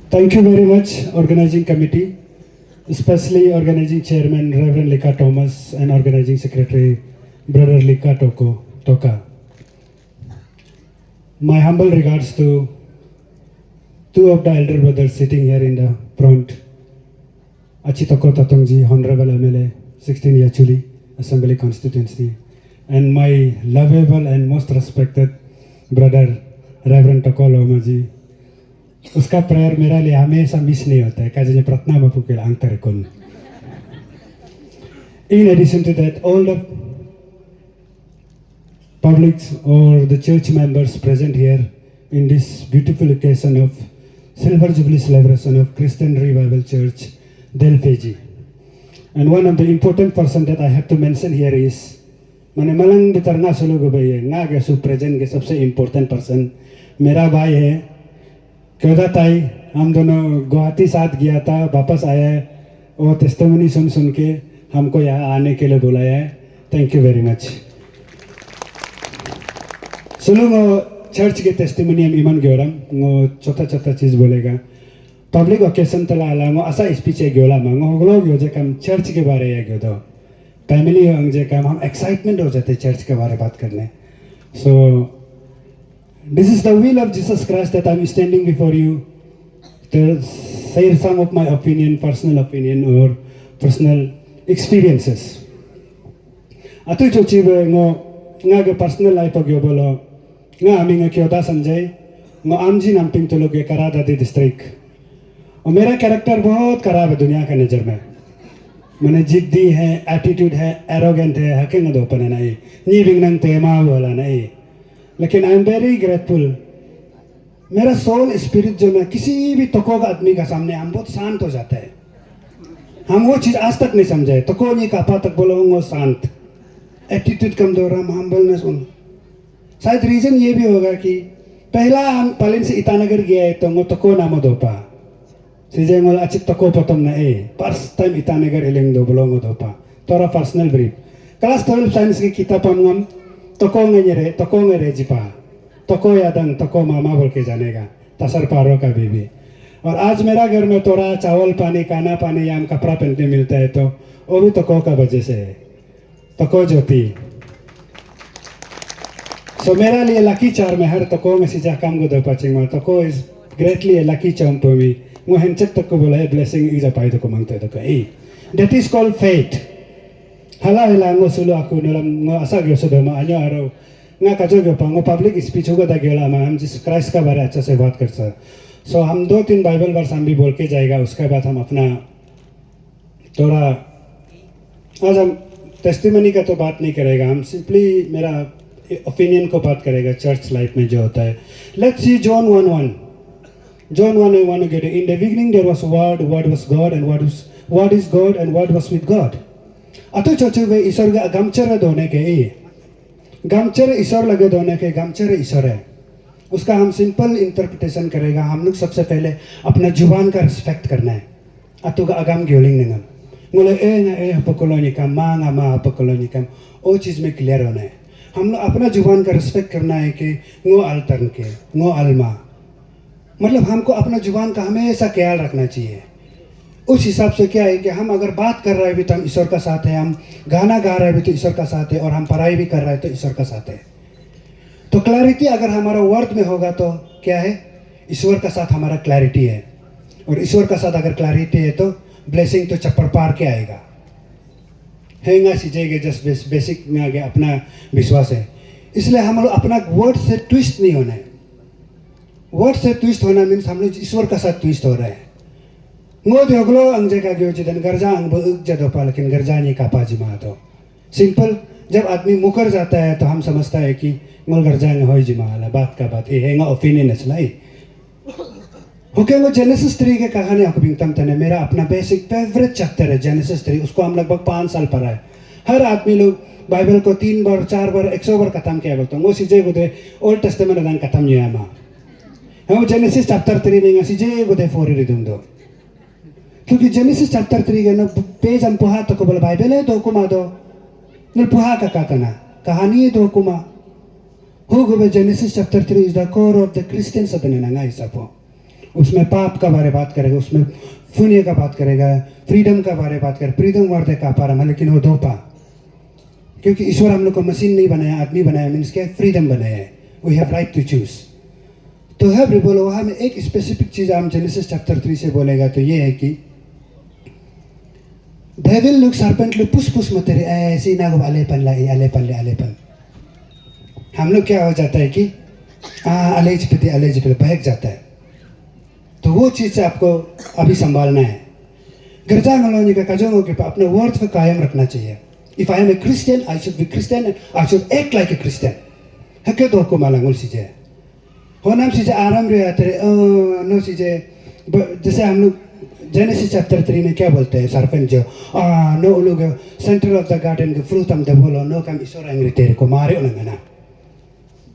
Thank you very much, organizing committee, especially organizing chairman Reverend Lika Thomas and organizing secretary Brother Lika Toka. My humble regards to two of the elder brothers sitting here in the front, Achitoko Tatongji, Honorable MLA, 16 Yachuli, Assembly Constituency, and my lovable and most respected brother Reverend Tokolo Omaji. उसका prayer मेरा लिए हमेशा miss नहीं होता है काजे प्रार्थना में पुकेल अंतर कौन. In addition to that, all the publics or the church members present here in this beautiful occasion of Silver Jubilee celebration of Christian Revival Church, Delphi. And one of the important person that I have to mention here is मैंने मलंग बितर ना सुलो गो भाई है ना के सु present के सबसे important person मेरा भाई है. क्यों ताई हम दोनों गुवाहाटी साथ गया था वापस आया है और टेस्टिमनी सुन के हमको यहाँ आने के लिए बुलाया है. Thank you very much. सुनो वो चर्च के टेस्टिमनी हम इमान ग्योरम वो छोटा चीज बोलेगा पब्लिक ओकेशन तला आला वो ऐसा स्पीच है ग्योला मांगो हम लोग यो जब चर्च के बारे में ग्यो दो फैमिली हो अंजे काम हम एक्साइटमेंट हो जाते चर्च के बारे बात करने. सो this is the will of Jesus Christ that I'm standing before you to share some of my opinion, personal opinion or personal experiences. Atu chochi be nga ge personal life agyo bolo nga ami nga kyoda sanjay ngo amji namping to loge Karadadi district. और मेरा character बहुत खराब है दुनिया के नज़र में. मैंने जिद्दी है, एटीट्यूड है, एरोगेंट है, हकेंगे दो पने नहीं, नी बिगनंग तेमा वाला नहीं. लेकिन आई एम वेरी ग्रेटफुल. मेरा सोल स्पिरिट जो मैं किसी भी तको का आदमी का सामने हम बहुत शांत हो जाता है. हम वो चीज़ आज तक नहीं समझे. तको नहीं कापा तक बोलो वो शांत. एटीट्यूड कम दो रहा हम्बलनेस उन. शायद रीज़न ये भी होगा कि पहला हम पालिन से ईटानगर गया है तो वो तको नामो दोपा. सीजे मोल अच्छी तको पतम ना ए. फर्स्ट टाइम ईटानगर एलिंग दो बोलो वो दोपा. तोरा पर्सनल ब्रीफ. क्लास 12 साइंस की किताब हम तको रे जिपा तको यादंग तको मामा बोल के जानेगा तसर पारो का बीबी. और आज मेरा घर में तोरा चावल पानी खाना पानी या कपड़ा पहनने मिलता है तो वो भी तको का वजह से है. तको ज्योति. सो मेरा लिए लकी चार में हर तको में सीजा काम को दो पाचिंग तको is greatly A lucky charm for me. वो हेंचक तको बोला है ब्लेसिंग इज अ पाई तको मांगते तको ए. That is called fate. hala ngo sulu aku dalam ngo asa gyo so dama anyo aro nga kajo gyo pa ngo public speech होगा ता गयोला में हम जिस क्राइस्ट का बारे अच्छा से बात कर सकते. सो हम 2-3 बाइबल वर्स हम भी बोल के जाएगा. उसके बाद हम अपना थोड़ा आज हम टेस्टिमनी का तो बात नहीं करेगा. हम सिंपली मेरा ओपिनियन को बात करेगा चर्च लाइफ में जो होता है. Let's see John 1:1. John 1:1 get in the beginning there was word was God and word is God and word was with God. अतो चोचो वे ईश्वर का गमचर दोने के गमचर ईश्वर लगे दोने के गमचर ईश्वर है. उसका हम सिंपल इंटरप्रिटेशन करेगा. हम लोग सबसे पहले अपना जुबान का रिस्पेक्ट करना है. अतो का अगम ग्योलिंग निगम बोले ए हपकोलोनी का मांगा मा हपकोलोनी का वो चीज़ में क्लियर होना है. हम लोग अपना जुबान का रिस्पेक्ट करना है कि ngो अल्टर्न के ngो अल्मा मतलब हमको अपना जुबान का हमेशा ख्याल रखना चाहिए. उस हिसाब से क्या है कि हम अगर बात कर रहे हैं भी तो हम ईश्वर का साथ है. हम गाना गा रहे हैं भी तो ईश्वर का साथ है. और हम पढ़ाई भी कर रहे हैं तो ईश्वर का साथ है. तो क्लैरिटी अगर हमारा वर्ड में होगा तो क्या है ईश्वर का साथ हमारा क्लैरिटी है. और ईश्वर का साथ अगर क्लैरिटी है तो ब्लेसिंग तो चप्पड़ पार के आएगा. हैंगा सीजेगा जस्ट बेसिक में आगे अपना विश्वास है. इसलिए हम लोग अपना वर्ड से ट्विस्ट नहीं होना है. वर्ड से ट्विस्ट होना मीन्स हम लोग ईश्वर का साथ ट्विस्ट हो रहा है. ngो देगलो अंजे का ग्यो जिदन गर्जा अंग जदो पा लेकिन गर्जा नहीं कापा जिमा दो. सिंपल जब आदमी मुकर जाता है तो हम समझता है कि मोल गर्जा ने होई जिमा वाला बात का बात ये हैंगा ओपिनियन है चलाई. ओके वो जेनेसिस 3 के कहानी आपको बिंगतम तने मेरा अपना बेसिक फेवरेट चैप्टर है जेनेसिस 3. उसको हम लगभग 5 साल पढ़ा है. हर आदमी लोग बाइबल को 3 बार 4 बार 100 बार खत्म किया बोलते हैं. वो सीजे गुदे ओल्ड टेस्टामेंट दान खत्म नहीं आमा हम जेनेसिस चैप्टर 3 नहीं सीजे गुदे 4 रिदुम दो. क्योंकि जेनेसिस चैप्टर 3 के ना पेज हम पुहा तो को बोला बाइबल है दो कुमा दो न पुहा का कहना कहानी है दो कुमा हो गए genesis chapter 3 is the core of the Christian सदन नंगा हिसाबो उसमें पाप का बारे बात करेगा उसमें पुण्य का बात करेगा फ्रीडम का बारे बात करेगा फ्रीडम वर्ड का पारा लेकिन वो दो पा क्योंकि ईश्वर हम लोग को मशीन नहीं बनाया आदमी बनाया मीन्स क्या फ्रीडम बनाया है we have right to choose तो है बोलो वहाँ में एक स्पेसिफिक चीज हम जेनेसिस चैप्टर 3 से बोलेगा तो ये है कि डेविल लुक सर्पेंट लुक पुस मत रे ऐसे ना को अलेपन हम लोग क्या हो जाता है कि अलेज पे बहक जाता है तो वो चीज से आपको अभी संभालना है गिरजा गलोनी का कजों के अपने वर्ड पे कायम रखना चाहिए if I am a Christian I should be Christian I should act like a Christian है के दो को मालंगुल सीजे हो नाम सीजे आराम रे आते नो सीजे जैसे हम लोग जेनेसिस चैप्टर 3 में क्या बोलते हैं सरपेंट जो नो लोग सेंटर ऑफ द गार्डन के फ्रूट हम दे बोलो नो कम ईश्वर एंग्री तेरे को मारे उन्होंने ना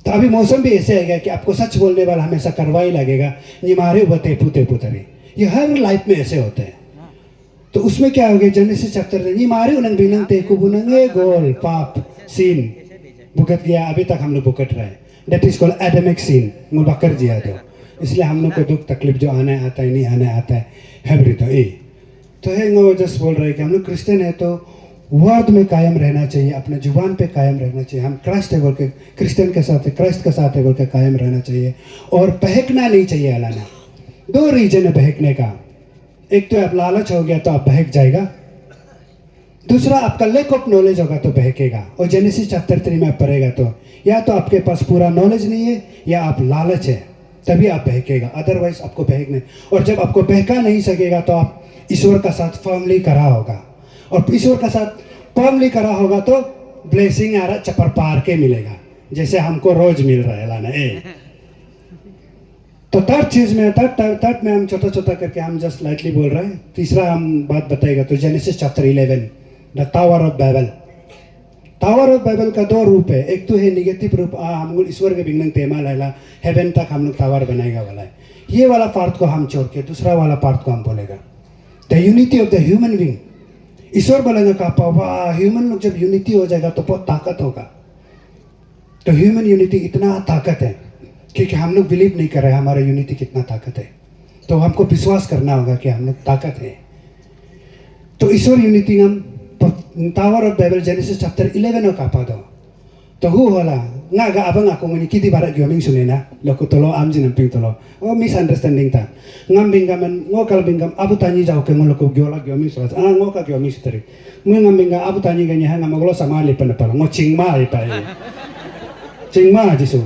तो अभी मौसम भी ऐसे है कि आपको सच बोलने वाला हमेशा करवा ही लगेगा ये मारे बते पुते पुतरे ये हर लाइफ में ऐसे होते हैं तो उसमें क्या हो गया जेनेसिस चैप्टर ये मारे उन्हें बिनंग ते को बुनंगे गोल पाप सीन भुगत गया अभी तक हम लोग भुगत रहे हैं that is called Adamic sin मुल बकर जिया तो इसलिए हम लोग को दुख तकलीफ जो आना आता है नहीं आना आता है हेबरी तो है वो जस्ट बोल रहे हैं कि हम लोग क्रिश्चियन है तो वर्ड में कायम रहना चाहिए अपने जुबान पे कायम रहना चाहिए हम क्राइस्ट है बोल के क्रिश्चियन के साथ क्राइस्ट के साथ है बोल के कायम रहना चाहिए और बहकना नहीं चाहिए अलाना दो रीजन है बहकने का एक तो आप लालच हो गया तो आप बहक जाएगा दूसरा आपका लैक ऑफ नॉलेज होगा तो बहकेगा और जेनेसिस चैप्टर 3 में आप पढ़ेगा तो या तो आपके पास पूरा नॉलेज नहीं है या आप लालच है तभी आप बहकेगा अदरवाइज आपको बहकने और जब आपको बहका नहीं सकेगा तो आप ईश्वर का साथ फर्मली करा होगा और ईश्वर का साथ फर्मली करा होगा तो ब्लेसिंग आ रहा चपर पार के मिलेगा जैसे हमको रोज मिल रहा है लाना तो थर्ड चीज में थर्ड में हम छोटा छोटा करके हम जस्ट लाइटली बोल रहे हैं तीसरा हम बात बताएगा तो genesis chapter 11 the tower of Bible का दो रूप है एक तो है निगेटिव रूप हम लोग ईश्वर के बिगनंग तेमा लाला हेवन तक हम लोग टावर बनाएगा वाला है ये वाला पार्ट को हम छोड़ के दूसरा वाला पार्ट को हम बोलेगा the unity of the human being ईश्वर बोलेगा का वाह ह्यूमन लोग जब यूनिटी हो जाएगा तो बहुत ताकत होगा तो ह्यूमन यूनिटी इतना ताकत है क्योंकि हम लोग बिलीव नहीं कर रहे हमारा यूनिटी कितना ताकत है तो हमको विश्वास करना होगा कि हम लोग ताकत है तो ईश्वर यूनिटी हम tower of Bible genesis chapter 11 का पा दो तो हु होला nga ga abang ako ngani kiti barak gyoming sunena loko tolo amjin amping tolo oh misunderstanding ta ngam bingaman ngo kal bingam abu tani jaw ke ngoloko gyola gyoming surat ngo ka gyoming sitari ngam binga abu tani ganya hanga maglo samali pan pala ngo chingma ai pa chingma jisu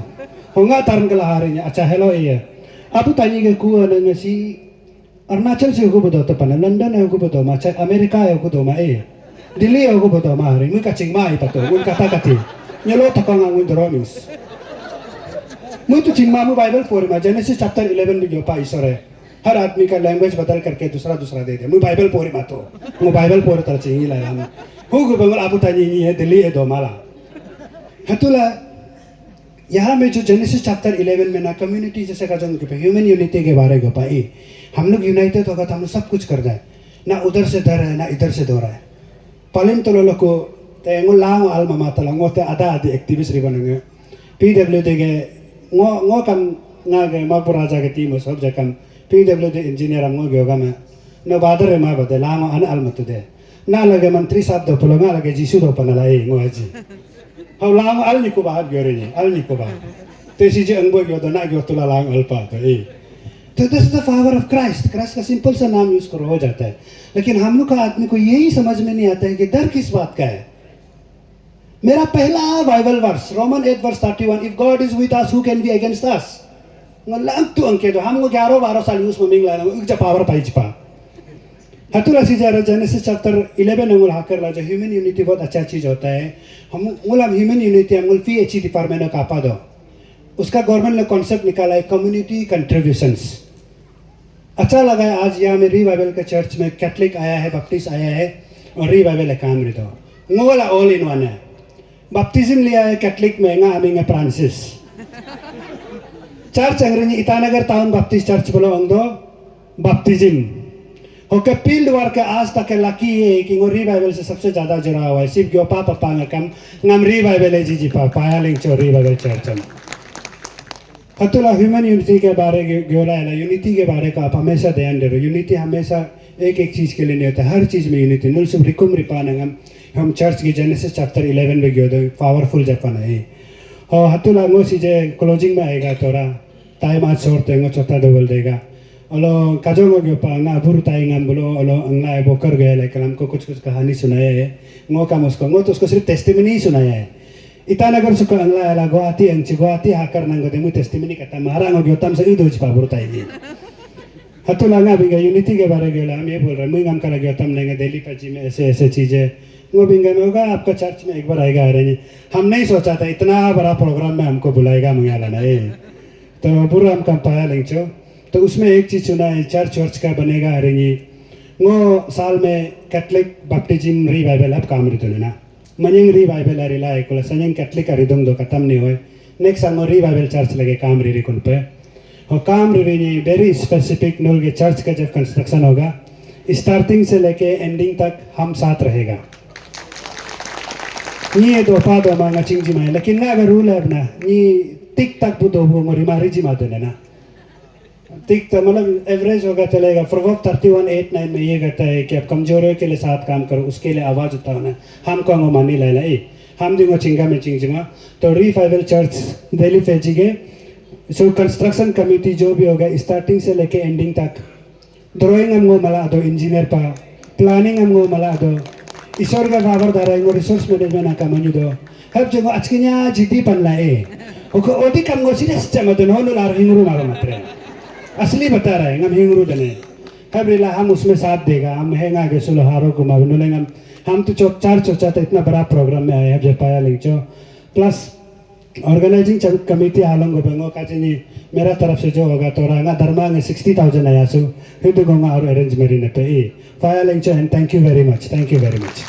honga taran kala harinya acha hello iya abu tani ke ku na ngasi Arunachal se ko bodo to pana London ko bodo ma cha America ko do ma Delhi ko bodo ma hari mu ka chingma ai pa to un kata kati nyelo takang ang indromis mu तो चिंगमा mu Bible पढ़ में genesis chapter 11 में जो पाई sir है हर आदमी का language बदल करके दूसरा दे दे mu बाइबल पढ़ में तो mu बाइबल पढ़ तर चाहिए ला हम हो गो बंगल आबू तानी नहीं है दिल्ली है दो माला हतुला यहाँ में जो जेनेसिस चैप्टर 11 में ना कम्युनिटी जैसे का जो ह्यूमन यूनिटी के बारे में पाई हम लोग यूनाइटेड होगा तो हम लोग सब कुछ कर जाए ना उधर से डर है ना इधर से दौरा है पालन तो लोग को तेंगो लांग alma mater lang ngote ada di aktivis riban nge PWD ge ngo kam nga ge ma puraja ge team sob je kam PWD engineer ngo ge ga ma no badare ma bade lang an alma tu de na lage mantri sab do polo nga lage jisu do panala ngo aji ha lang al ni ko ba ge re ni al ni ko ba te si je angbo ge do na ge to la lang alpa to तो this the power of Christ का simple सा नाम use करो हो जाता है लेकिन हम लोग का आदमी को यही समझ में नहीं आता है कि डर किस बात का है मेरा पहला Bible verse Roman 8 verse 31 if God is with us who can be against us nglam tu angke do हम 11-12 साल यूज में मिंगला उजा पावर पाई छपा हतुला सी जरा जेनेसिस चैप्टर 11 में मुल हाकर ला जो ह्यूमन यूनिटी बहुत अच्छा चीज होता है हम मुलाम ह्यूमन यूनिटी हम मुल पीएचडी डिपार्टमेंट का पा दो उसका गवर्नमेंट ने कॉन्सेप्ट निकाला है कम्युनिटी कंट्रीब्यूशंस अच्छा लगा है आज यहाँ में रिवाइवल के चर्च में कैथलिक आया है बपटिस्ट आया है और रिवाइवल है काम रे तो ngola all in one है बपटिज्म लिया है कैथलिक में nga aming फ्रांसिस चर्च अंग्रेजी ईटानगर टाउन बपटिस्ट चर्च बोलो अंदो बपटिज्म ओके फील्ड वर्क आज तक के लकी है कि वो रिवाइवल से सबसे ज़्यादा जुड़ा हुआ है सिर्फ क्यों पापा पांगा कम ngam रिवाइवल है जी पाया लिंक चो रिवाइवल चर्च में हतुला ह्यूमन यूनिटी के बारे ग्योला है यूनिटी के बारे का आप हमेशा ध्यान दे रहे हो यूनिटी हमेशा एक चीज़ के लिए नहीं होता हर चीज़ में यूनिटी नुल सुब रिकुम रिपानंगम हम चर्च की जेनेसिस चैप्टर 11 में गयो दो पावरफुल जापान है और हतुला ngो सीजे क्लोजिंग में आएगा तोरा टाइम आज शॉर्ट है ngो चौथा दो बोल देगा अलो काजोंगो के पांगा बुरु ताइंगम बोलो अलो अंगला बोकर गया लेकिन हमको कुछ कहानी सुनाया है ngो काम उसको तो सिर्फ टेस्टिमनी ही सुनाया है Itanagar suka angla ala Guwahati angci Guwahati hakar nang gode mu testimony kata marang og yotam sa ido jpa burtai ni हतुला ना बिंगा यूनिटी के बारे में हम ये बोल रहे हैं मुझे हम कल गया तम लेंगे दिल्ली पची में ऐसे चीज़ें वो बिंगा में होगा आपका चर्च में एक बार आएगा आ रहे हैं हम नहीं सोचा था इतना बड़ा प्रोग्राम में हमको बुलाएगा मंगाला ना ये तो बुरा हम कम पाया लेंगे तो उसमें एक चीज़ सुना है चर्च का बनेगा आ रही वो साल में कैथलिक बैप्टिज्म रिवाइवल अब काम रितो ना मनिंग रिवाइवल आ रिला है कोला सनिंग कैथलिक आ रिदों दो खत्म नहीं हुए नेक्स्ट साल में रिवाइवल चर्च लगे काम री रिकुन पे और काम री वेरी स्पेसिफिक नोल के चर्च का जब कंस्ट्रक्शन होगा स्टार्टिंग से लेके एंडिंग तक हम साथ रहेगा ये दो पा दो मांगा चिंजी माय लेकिन ना अगर रूल है अपना ये टिक तक बुदो वो मोरी मारी जी मातो ना टिक तो मतलब एवरेज होगा चलेगा प्रोवर्ब 31:8-9 में ये कहता है कि आप कमजोरियों के लिए साथ काम करो उसके लिए आवाज़ उठाओ ना हम को मानी लाइला हम दिंगो चिंगा में चिंजिमा तो रिवाइवल चर्च दिल्ली फेजिगे सो कंस्ट्रक्शन कमेटी जो भी होगा स्टार्टिंग से लेके एंडिंग तक ड्राइंग हमको मला दो इंजीनियर पा प्लानिंग हमको मला दो ईश्वर का पावर दारा इंगो रिसोर्स मैनेजमेंट आका मनु दो हब जगो अचकिन्या जीती पनला ओको ओदी कम गो सीरियस चमा दो नो लार हिंगरू मारो मात्रे असली बता रहा है हम हिंगरू दने हब रिला हम उसमें साथ देगा हम हैंग आगे सुलहारो को मावनो लेंगे हम तो चार चोचा तो इतना बड़ा प्रोग्राम में आए हैं जब पाया लिंचो प्लस ऑर्गेनाइजिंग कमेटी आलंगो बेंगो काचिनी मेरा तरफ से जो होगा तो रांगा धर्मांग 60,000 आया सो हिंदू गोंगा और अरेंज मेरी ने पे फाया लिंचो and thank you very much